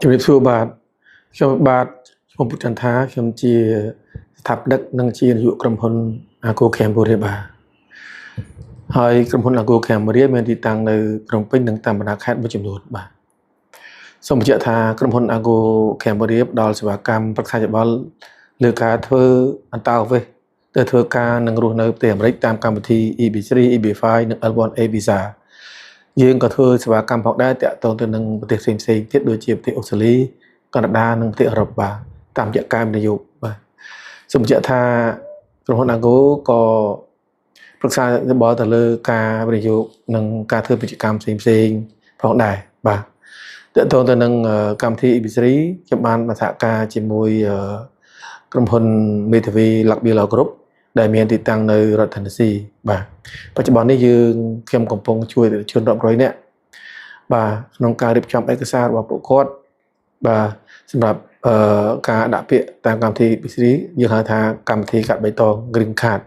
ជំរាបសួរបាទខ្ញុំបាទខ្ញុំពុទ្ធចន្ទថាខ្ញុំជាស្ថាបនិកនិងជានាយកក្រុមហ៊ុន Agro Cambodia បាទហើយក្រុមហ៊ុន Agro Cambodia មានទីតាំងនៅភ្នំពេញនិងតាមបណ្ដាខេត្តមួយចំនួនបាទសូមបញ្ជាក់ថាក្រុមហ៊ុន Agro Cambodia ផ្ដល់សេវាកម្មប្រឹក្សាយោបល់លើការធ្វើអន្តោប្រវេសន៍ទៅធ្វើការនិងរស់នៅប្រទេសអាមេរិកតាមកម្មវិធី EB3 EB5 និង L1A Visa យើងក៏ធ្វើសេវាកម្មផងដែរតាក់ទងទៅនឹងប្រទេសផ្សេងៗទៀតដូចជាប្រទេសអូស្ត្រាលីកាណាដានិងប្រទេសអឺរ៉ុបបាទតាមរយៈការវិនិយោគបាទសូមបញ្ជាក់ថាក្រុមហ៊ុន Agro ក៏ប្រឹក្សាយោបល់ទៅលើការវិនិយោគនិងការធ្វើពាណិជ្ជកម្មផ្សេងៗផងដែរបាទតាក់ទងទៅនឹងកម្មវិធី EB3 ខ្ញុំបានសហការជាមួយក្រុមហ៊ុន Metavi Luxbiolo Group ដែលមានទីតាំងនៅរដ្ឋធានី Tennessee បាទបច្ចុប្បន្ននេះខ្ញុំកំពុងជួយជនរាប់រយនាក់បាទក្នុងការរៀបចំឯកសាររបស់ពួកគាត់បាទសម្រាប់ការដាក់ពាក្យតាមកម្មវិធី EB3 យើងហៅថាកម្មវិធីកាត់បៃតង Green Card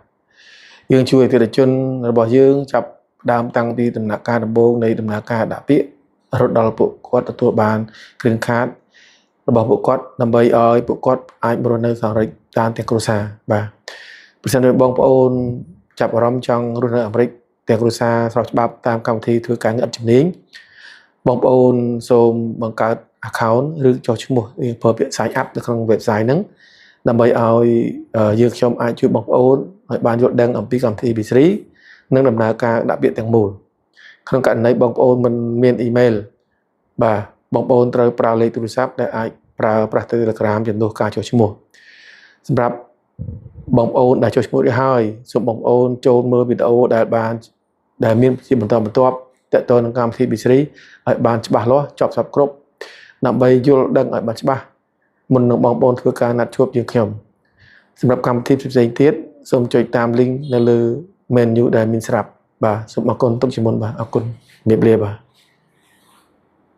យើងជួយអតិថិជនរបស់យើងចាប់ដើមតាំងពីដំណាក់កាលដំបូងនៃដំណើរការដាក់ពាក្យរហូតដល់ពួកគាត់ទទួលបាន Green Card របស់ពួកគាត់ដើម្បីឲ្យពួកគាត់អាចរស់នៅសហរដ្ឋតាមទាំងគ្រួសារបាទប្រសិនបើបងប្អូនចាប់អារម្មណ៍ចង់រស់នៅអាមេរិកទាំងគ្រួសារស្របច្បាប់តាមកម្មវិធីធ្វើការងារឥតជំនាញបងប្អូនសូមបង្កើត account ឬចុះឈ្មោះប្រើពាក្យ sign up នៅក្នុង website ហ្នឹងដើម្បីឲ្យយើងខ្ញុំអាចជួយបងប្អូនឲ្យបានយល់ដឹងអំពីកម្មវិធី EB3 និងដំណើរការដាក់ពាក្យទាំងមូលក្នុងករណីបងប្អូនមិនមាន email បាទបងប្អូនត្រូវប្រើលេខទូរស័ព្ទដែលអាចប្រើប្រាស់ Telegram ជំនួសការចុះឈ្មោះសម្រាប់បងប្អូនដែលចុះឈ្មោះរួចហើយសូមបងប្អូនចូលមើលវីដេអូដែលមានជាបន្តបន្ទាប់ទាក់ទងនឹងកម្មវិធី EB3 ឲ្យបានច្បាស់លាស់ចប់សពគ្រប់ដើម្បីយល់ដឹងឲ្យបានច្បាស់មុននឹងបងប្អូនធ្វើការណាត់ជួបយើងខ្ញុំសម្រាប់កម្មវិធីផ្សេងៗទៀតសូមចុចតាម link នៅលើ menu ដែលមានស្រាប់បាទសូមអរគុណទុកជាមុនបាទអរគុណជំរាបលាបាទ